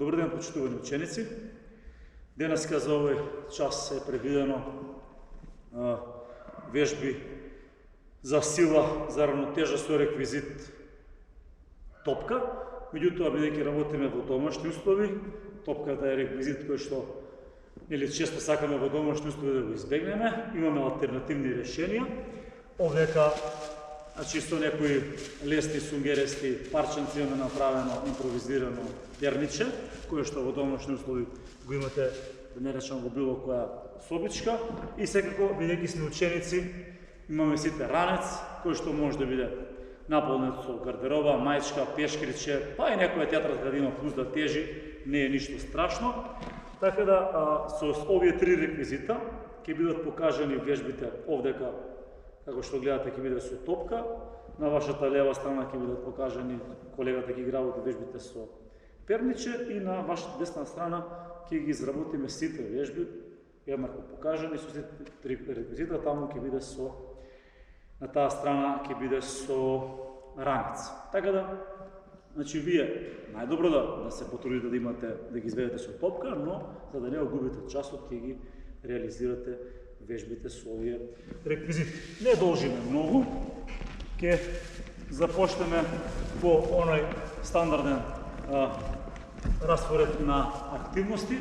Добар ден, почитувани ученици. Денеска за овој час е предвидено вежби за сила, за равнотежа со реквизит топка. Меѓутоа, бидејќи работиме во домашни услови, топката е реквизит кој што или често сакаме во домашни услови да го избегнеме, имаме алтернативни решенија. Овдека со некои лесни сунгерести парченци имаме направено импровизирано перниче, кое што во домашни услови го имате, да не речам, во било која собичка. И секако, бидејќи сме ученици, имаме сите ранец, кој што може да биде наполнет со гардероба, мајчка, пешкирче, па и некоја театралка да има плюс да тежи, не е ништо страшно. Така да, со овие три реквизита ќе бидат покажани вежбите овдека. Како што гледате, ќе биде со топка, на вашата лева страна ќе бидат покажани, колегата ќе ги работи вежбите со перниче и на вашата десна страна ќе ги изработиме сите вежби, еднакво покажани со сите три реквизита, таму ќе биде со, на таа страна ќе биде со ранец. Така да, значи вие најдобро да се потрудите да имате, да ги изведете со топка, но за да не го губите часот, ќе ги реализирате вежбите со овие реквизити. Не должиме многу, ќе започнеме по оној стандарден распоред на активности,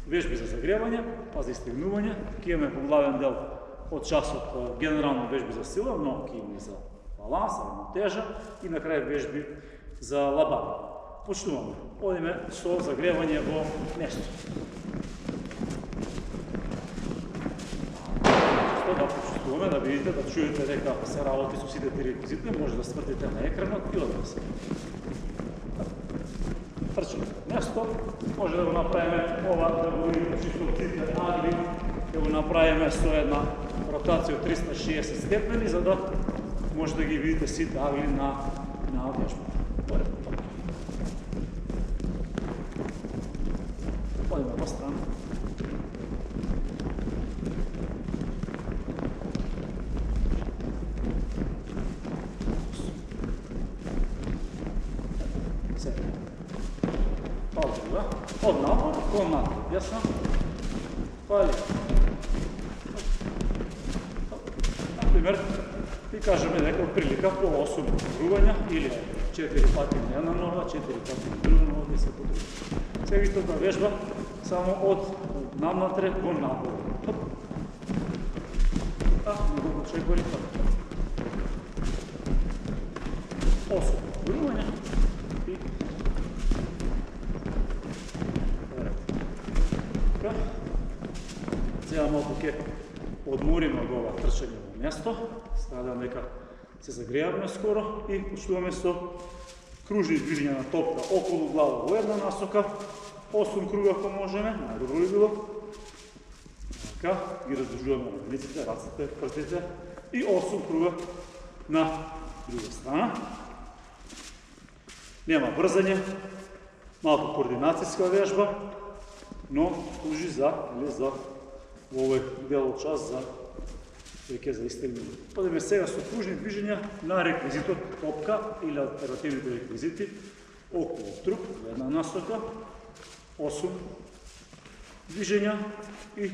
вежби за загревање, па за истегнување, ќе имаме по главен дел од часот генерално вежби за сила, но ќе имаме и за баланс, за равнотежа и на крај вежби за лабада. Почнуваме. Одиме со загревање во нешто. Да почувствуваме, да видите, да чуете дека се работи со сите три реквизити, може да свртите на екранот и да се трчаме место. Може да го направиме ова, да го видите чисто сите агли, ќе го направиме со една ротација од 360 степени, за да може да ги видите сите агли на вежбата. Одиме во страна. Од напор кон напор, јасно? Пали. Например, ти кажеме дека прилика по 8 грувања или 4 пати на една нога, 4 пати на друга нога и се подружи. Сега вежба само од наднатре кон напор. Не го очекували така. 8 грувања и сега малку ќе одмориме од ова трчање во место, ставам дека се загреавме скоро и почнуваме со кружни движења на топка околу глава во една насока, 8 круга ако можеме, најдобро би било. Така, ги раздвижуваме рамениците, раците, прстите и 8 круга на друга страна. Нема брзање, малку координацијска вежба, но служи за овој дел од час за веќе за истегнување. Одиме сега со кружни движења на реквизитот топка или алтернативните реквизити околу труп во една насока, 8 движења и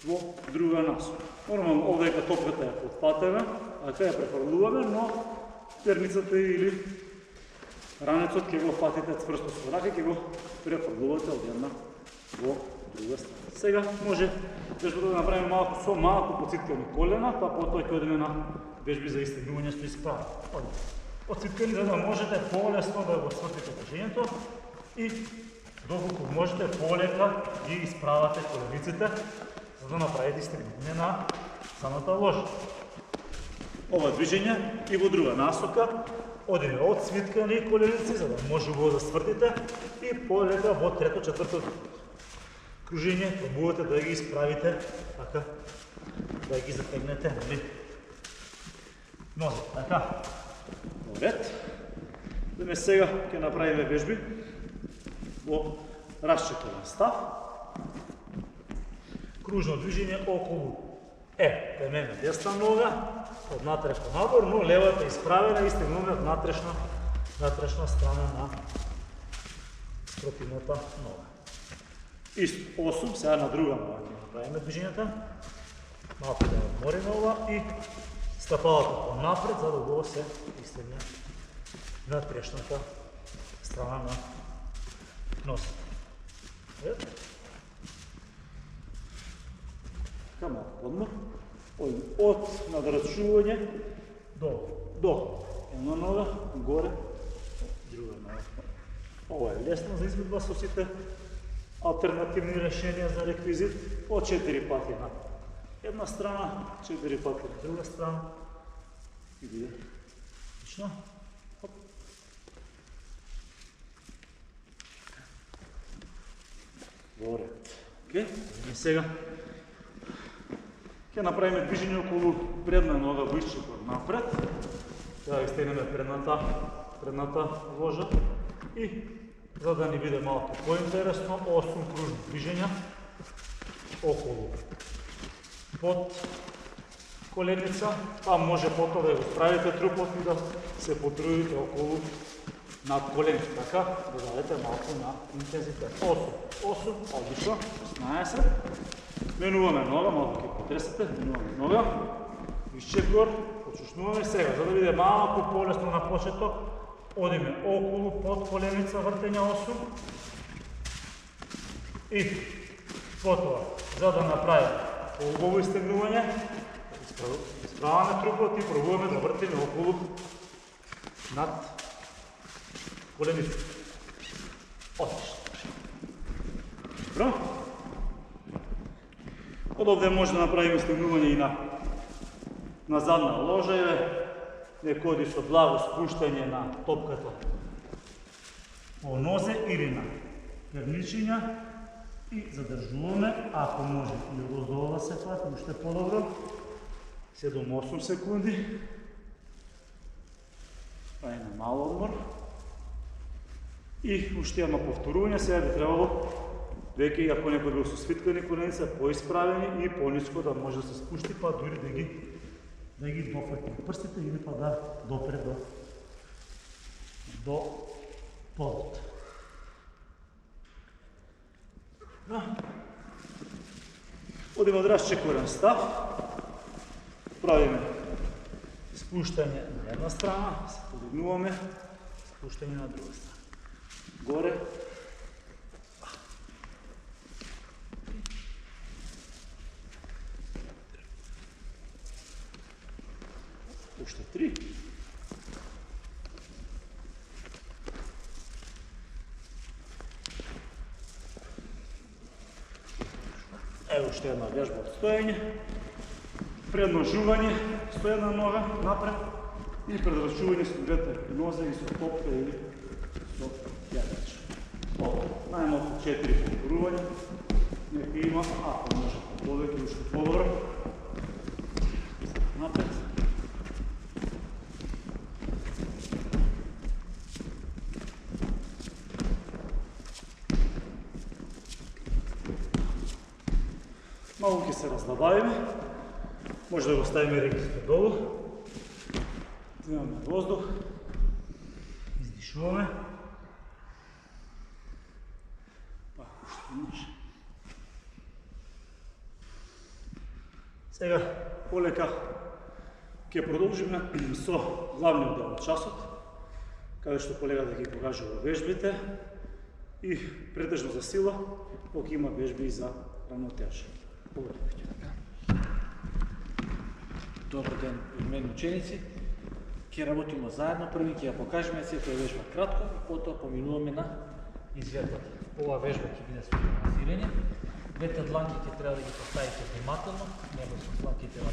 во друга насока. Нормално овдека топката ја потфатаме, а кај ја префрлуваме, но перницата или ранецот ќе го фатите цврсто со рака, ќе го префрлувате од една во друга страна. Сега може вежбата да направиме малку со малку поциткани колена, па потоа ќе одиме на вежби за истегнување со исправање. Поциткани за да можете полесно да го свртите движењето и доколку можете полека ги исправате колениците за да направите истегнување на самата ложа. Ова движење и во друга насока одиме од свиткани коленици за да може го да свртите и полека во трето, четврто кружење пробувате да ги исправите така да ги затегнете нозе. Така. Ред. Деме сега ќе направиме вежби во расчекорен став. Кружно движење околу кај мене десна нога, од натре кон набор, но левата исправена и стегнуваме од натрешна страна на противната нога. Исто 8, сега на друга нога ќе Направиме движењата. Малко да отмориме ова и стапалото понапред, за да го се изтегне на трешната страна на носите. Ето. Така малко подмор. Од надрачување до една нога, горе, друга нога. Ова е лесно за изведба со сите алтернативни решенија за реквизит. По 4 пати на една страна, 4 пати на друга страна. И биде лично. Добре. Окей. И сега ќе направиме движење околу предна нога во исчепор напред. Сега изтегнеме предната ложа и за да ни биде малку поинтересно, 8 кружни движења околу под коленица, па може потоа да го справите трупот и да се потрудите околу над коленица, така да дадете малку на интензитет. 8, одлично, 16. Менуваме нога, малку ќе потресете, менуваме нога, исчепор, почушнуваме сега, за да биде малку полесно на почеток, одиме околу под коленица, вртење 8 и потоа, за да направиме убаво истегнување, исправаме трупот и пробуваме да вртиме околу над коленица. Отлично. Добро. Од овде може да направиме стегнување и на задна ложа, некој оди со благо спуштање на топката по нозе или на перничиња и задржуваме, ако може и оздолу да се фати, уште подобро. 7-8 секунди. Правиме мал одмор. И уште една повторување, сега би требало веќе, ако некој бил со свиткани коленица, поисправени и пониско да може да се спушти, па дури да ги дофатне прстите или па да допре до подот. Одиме од расчекорен став, правиме спуштање на една страна, се подигнуваме, спуштање на друга страна. Горе. Уште 3. Ево уште една вежба од стоење. Предножување, стоена нога напред и предрачување со двете нозе и со топка или со јагач. Најмалку 4 повторувања. Нека има, ако може повеќе, уште подобро. Напред. Малку ќе се разлабавиме. Може да го ставиме регистр долу. Вземаме воздух. Издишуваме. Па, уште може. Сега, полека ќе продолжиме со главниот дел од часот, каде што колегата ќе покажува вежбите и претежно за сила, тука има вежби и за равнотежа. Добар ден, мен ученици. Ќе работиме заедно, први ќе ја покажеме секоја вежба кратко, потоа поминуваме на изведбата. Ова вежба ќе биде со финансирање. Двете дланки ќе треба да ги поставите внимателно, него со дланки треба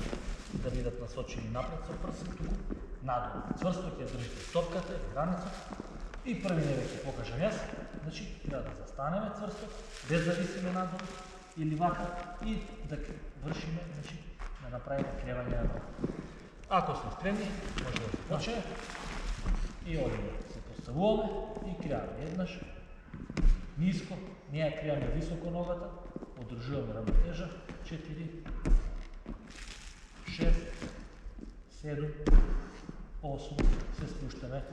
да бидат насочени напред со прсот, туку надолу. Цврсто ќе држите топката и границата. И први неве ќе покажам јас. Значи, треба да застанеме цврсто, без да висиме надолу или вака и да вршиме, значи, да направиме кревање на нога. Ако сме спремни, може да се почне и одиме, се поставуваме и кријаме еднаш, ниско, не ја кријаме високо ногата, одржуваме равнотежа, 4, 6, 7, 8, се спуштаме,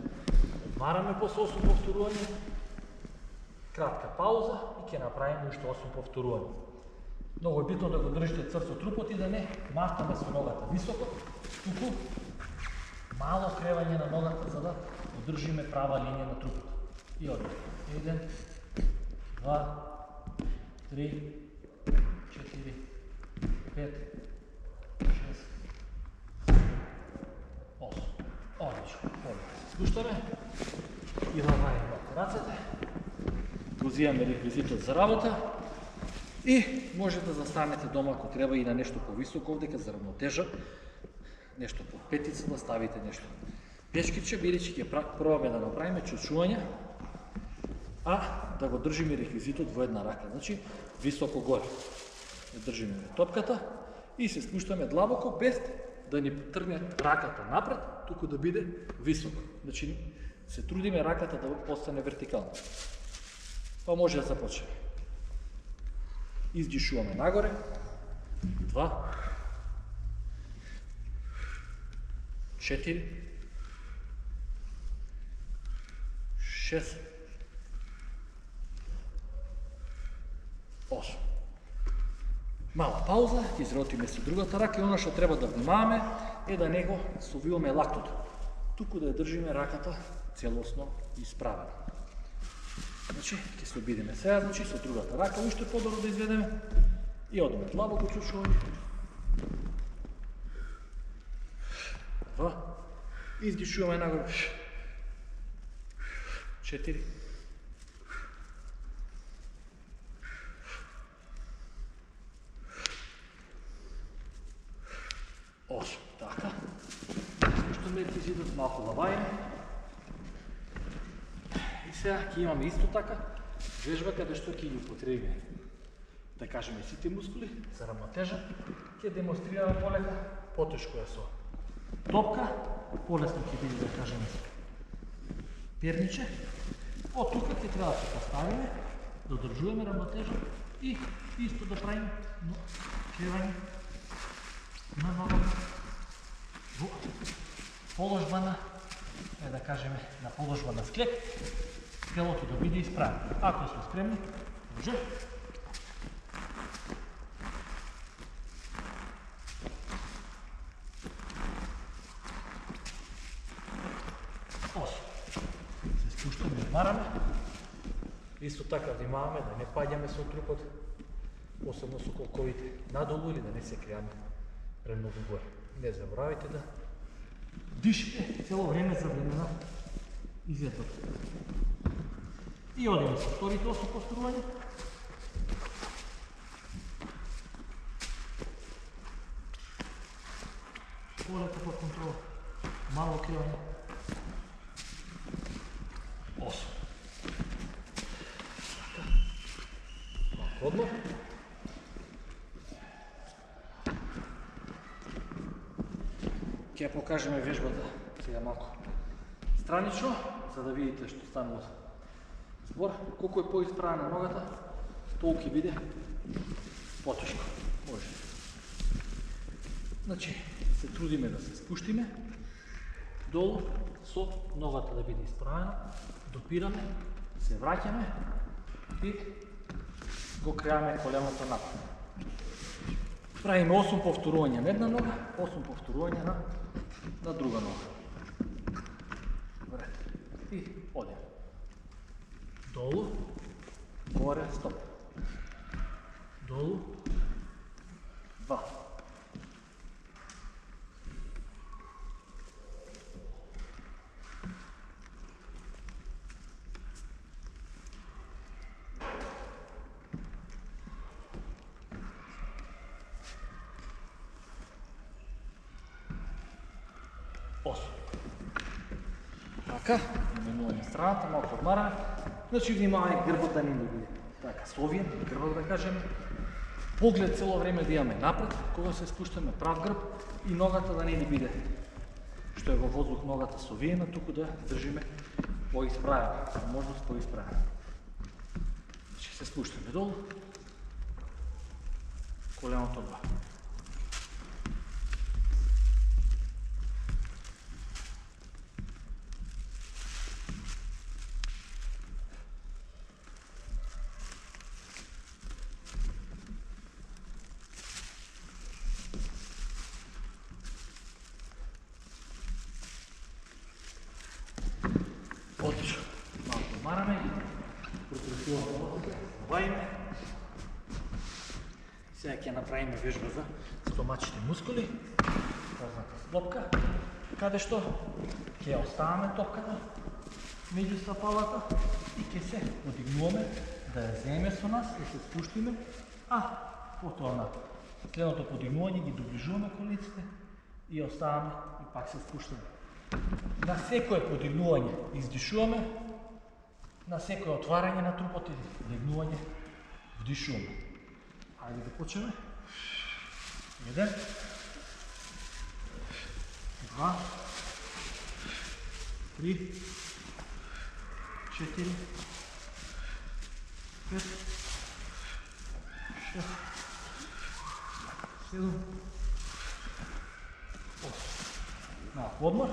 одмараме после 8 повторување кратка пауза и ќе направиме уште 8 повторувања. Многу е битно да го држите црт со трупот и да не махтаме со ногата високо, туку мало кревање на ногата за да одржиме права линија на трупот. И одме. 1, 2, 3, 4, 5, 6, 8. Одлично. Спуштаме и лагајаме рацете. Го зимаме реквизитот за работа и може да застанете дома ако треба и на нешто повисоко овдека за равнотежа. Нешто под петица да ставите нешто. Пешкиче, бидејќи ќе пробаме да направиме чучување, а да го држиме реквизитот во една рака. Значи, високо горе. Држиме топката и се спуштаме длабоко без да ни тргне раката напред, туку да биде високо. Значи, се трудиме раката да остане вертикална. Па може да започнеме. Издишуваме нагоре. 2, 4, 6, 8. Мала пауза, изротиме со другата рака и она што треба да внимаваме е да не го совиваме лактото, туку да ја држиме раката целосно исправена. Значи, ќе се обидеме сега, значи, со другата рака уште подобро да изведеме и одиме длабоко чучување. 2, издишуваме нагоре. 4, 8. Така. Што ме реквизитот малку лавајаме. И сега ќе имаме исто така вежба каде што ќе ги употребиме, да кажеме, сите мускули за равнотежа. Ќе демонстрираме полека, потешко е со топка, полесно ќе биде да кажеме перниче. Од тука ќе треба да се поставиме, да одржуваме равнотежа и исто да правиме кревање на ногата во положба на, да кажеме, на положба на склеп, телото да биде исправено. Ако сме спремни, може. Се спуштаме и одмараме. Исто така внимаваме да не паѓаме со трупот, посебно со колковите надолу или да не се кријаме премногу горе. Не заборавайте да дишите цело време за време на изједот. И одиме со вторите 8 повторувања. Полека под контрола. Мало кривање. 8. Малко одмор. Ќе покажеме вежбата сега малку странично, за да видите што станува збор. Колку е поисправена ногата, толку ќе биде потешко. Може. Значи, се трудиме да се спуштиме долу со ногата да биде исправена, допираме, се враќаме и го креаме коленото напред. Правиме 8 повторувања на една нога, 8 повторувања на друга нога. Добре. И одиме. Долу, горе, стоп. Долу, 2. Така, именуваме страната, малко одмараме. Значи внимавај грбот да не ни биде така совиен, грбот да кажеме. Поглед цело време да имаме напред, кога се спуштаме прав грб и ногата да не ни биде што е во воздух ногата совиена, туку да држиме поисправено, можност поисправено. Значи се спуштаме долу, коленото два. Вајме. Сега ќе направиме вежба за стомачните мускули. Позната стопка. Каде што ќе ја оставаме топката меѓу стапалата и ќе се подигнуваме да ја земеме со нас, да се спуштиме, а потоа на следното подигнување ги доближуваме колениците и ја оставаме и пак се спуштаме. На секое подигнување издишуваме, на секое отварање на трупот или легнување вдишуваме. Ајде да почнеме. 1, 2, 3, 4, 5, 6, 7, 8. Малко одмор.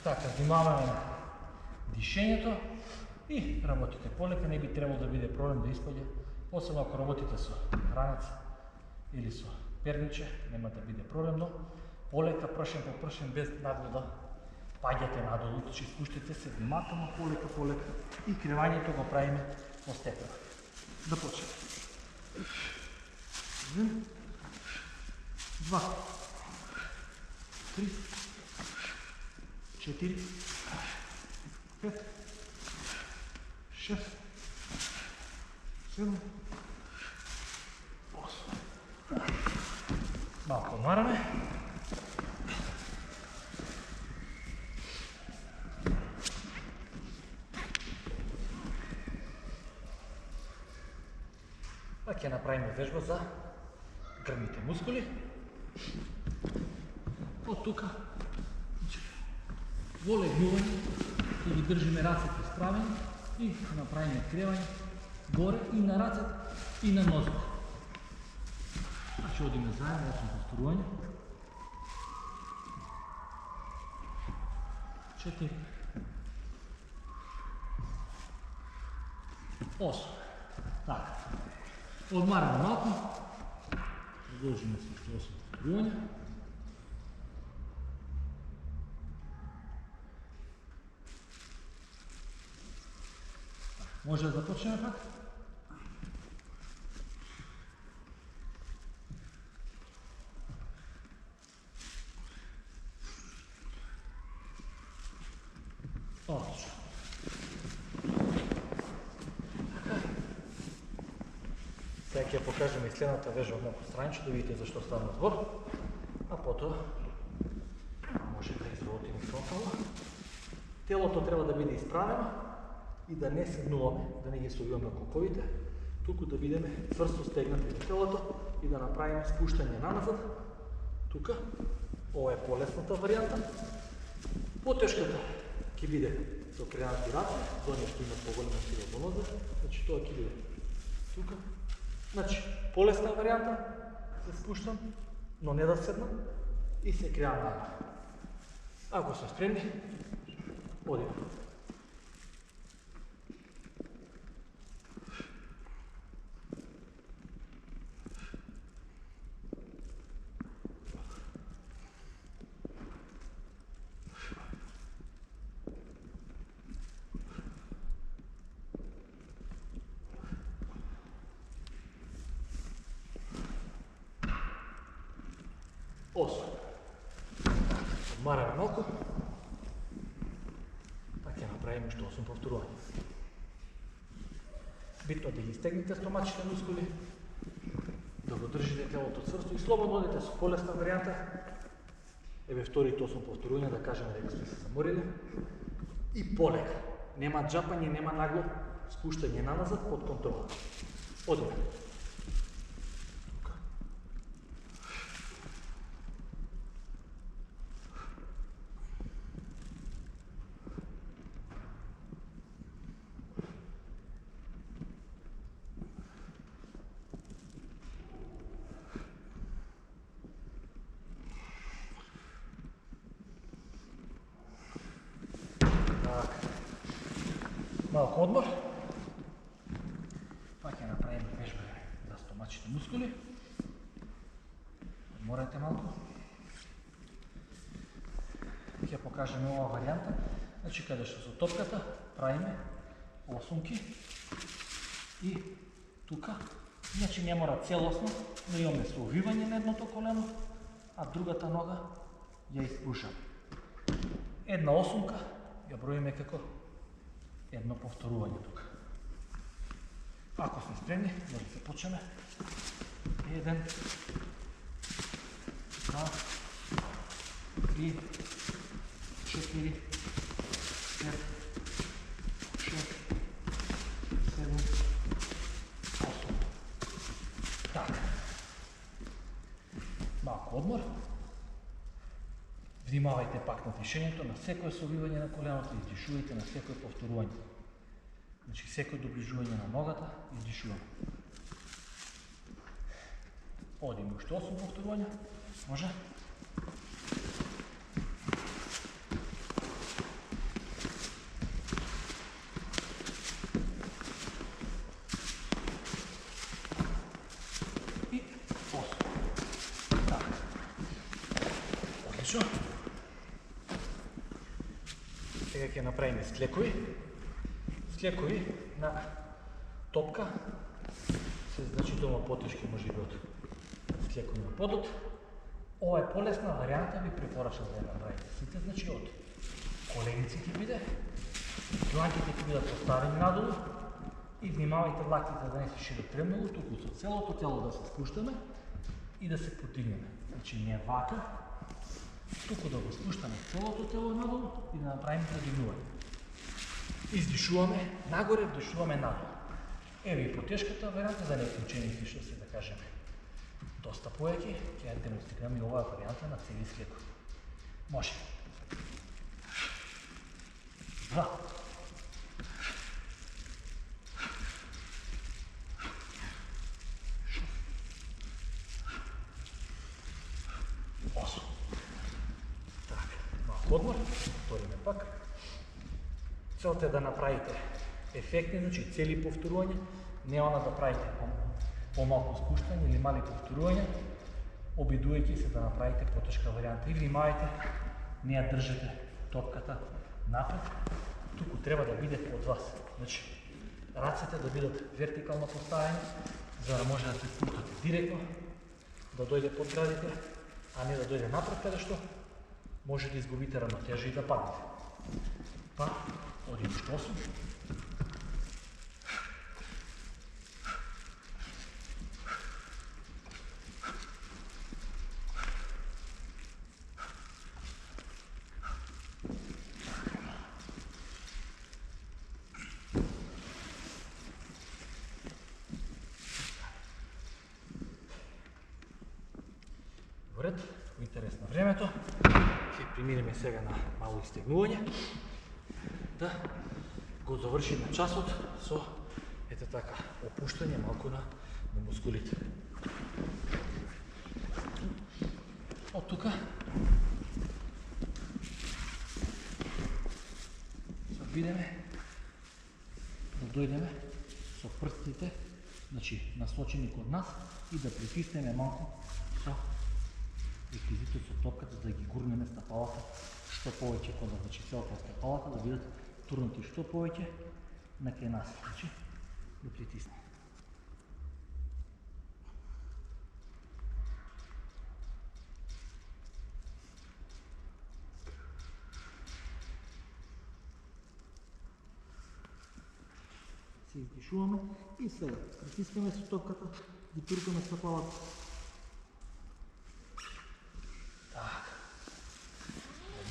Така, внимаваме на дишењето и работите полека, не би требало да биде проблем да испаѓа. Посебно ако работите со ранец или со перниче, нема да биде проблем, но полека, пршен по пршен, без нагло да паѓате надолу, че спуштите се внимателно, полека и кревањето го правиме постепено. Да почнеме. 1, 2, 3, 4, 5, 6, 7, 8. Малко одмараме. Па ќе направиме вежба за грдните мускули. Од тука во легнување ќе ги држиме рацете справени и ќе направиме кревање горе и на рацете и на нозите. Значи одиме заедно, 8 повторување. 4, 8. Така. Одмараме малку. Продолжиме со 8 повторување. Може да започнеме пак? Отлично. Сега ќе ја покажеме и следната вежба од малку страниче, да видите зашто става збор, а потоа може да изработиме фронтално. Телото треба да биде исправено и да не седнуваме, да не ги совиваме коковите, туку да бидеме цврсто стегнати на телото и да направиме спуштање наназад. Тука, ова е полесната варијанта. Потешката ќе биде со кренати раце, за оние што имат поголема сила во ноза, значи тоа ќе биде тука. Значи, полесна варијанта, се спуштам, но не да седнам и се креам нагоре. Ако сме спремни, одиме. Осо. Одмараме малку. Така ќе направиме што 8 повторувања. Битно да ги стегнете стомачните мускули, да го држите телото цврсто и слободно одите со полесна варијанта. Еве вторите 8 повторувања, да кажеме дека сме се заморили. И полека. Нема джапање, нема нагло спуштање наназад под контрола. Одиме. Малко одмор. Пак ќе направиме вежба за стомачните мускули. Одморете малку. Ќе покажеме ова варијанта. Значи, каде што со топката правиме осумки. И тука, значи не мора целосно, но имаме совивање на едното колено, а другата нога ја испрушаме. Една осумка ја броиме како едно повторување тука. Ако сме спремни, може да се почнеме. 1, 2, 3, 4, 5, 6, 7, 8. Така. Малко одмор. Внимавајте пак на дишењето, на секое совивање на коленото, издишувајте на секое повторување. Значи, секое доближување на ногата, издишуваме. Одиме уште 8 повторувања. Може? И 8. Така. Одлично. Сега ќе направиме склекови. Склекови на топка се значително потешки може би од склекови на подот. Ова е полесна варијанта, ви препорачам да ја направите сите, значи од коленици ќе биде, дланките ќе бидат поставени надолу и внимавајте лактите да не се шират премногу, туку со целото тело да се спуштаме и да се потигнеме. Значи не вака, туку да го спуштаме целото тело надолу и да направиме подигнување. Издишуваме нагоре, вдишуваме надолу. Еве и потешката варијанта за некои ученици што се да кажеме доста поеќе, ќе ја демонстрираме и оваа варијанта на цели склекови. Може. 2. 8. Така, малко одмор, повториме пак. Целта е да направите ефектни, значи цели повторување, не она да правите помалку спуштање или мали повторувања, обидувајќи се да направите потешка варијанта. И внимавајте, не ја држете топката напред, туку треба да биде од вас. Значи, рацете да бидат вертикално поставени, за да може да се спуштате директно, да дојде под градите, а не да дојде напред, каде што може да изгубите равнотежа и да паднете. Па, одим уште 8. Вред, во интерес на времето, ќе преминеме сега на мало истегнување, да го завршиме часот со ете така опуштање малку на мускулите. Од тука се видиме да дојдеме со прстите, значи насочени код нас и да притиснеме малку со реквизитот со топката, да ги гурнеме стапалата што повеќе код нас, значи целата стапалата да бидат турнати што повеќе на кај нас, значи да притиснеме. Се издишуваме и сега притискаме со топката, ги туркаме стапалата.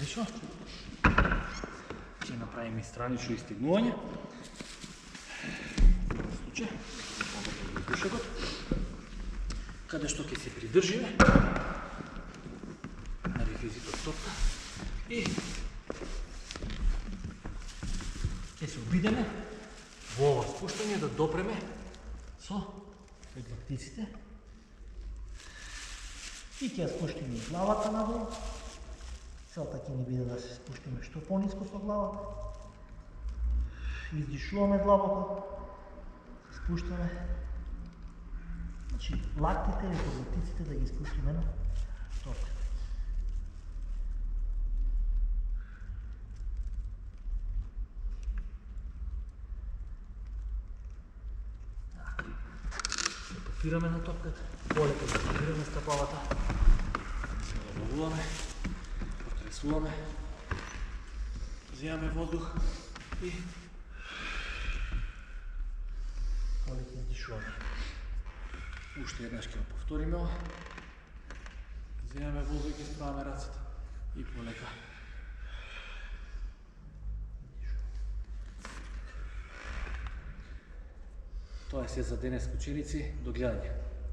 Одлично. Ќе направиме странично истегнување. Во случај, душегот, каде што ќе се придржиме на реквизитот топка и ќе се обидеме во ова спуштање да допреме со лактиците и ќе ја спуштиме главата надолу. Целта ќе ни биде да се спуштиме што пониско со главата. Издишуваме длабоко, се спуштаме. Значи, лактите и подлактиците да ги спуштиме на топката. Опираме на топката, полека да опираме стъпалата. Се разбавуваме, потресуваме, взимаме въздух и Полека издишуваме. уште еднаш ќе го повториме ова. Взимаме въздух и справаме рацете и полека. Тоа е се за денес, ученици. До гледање.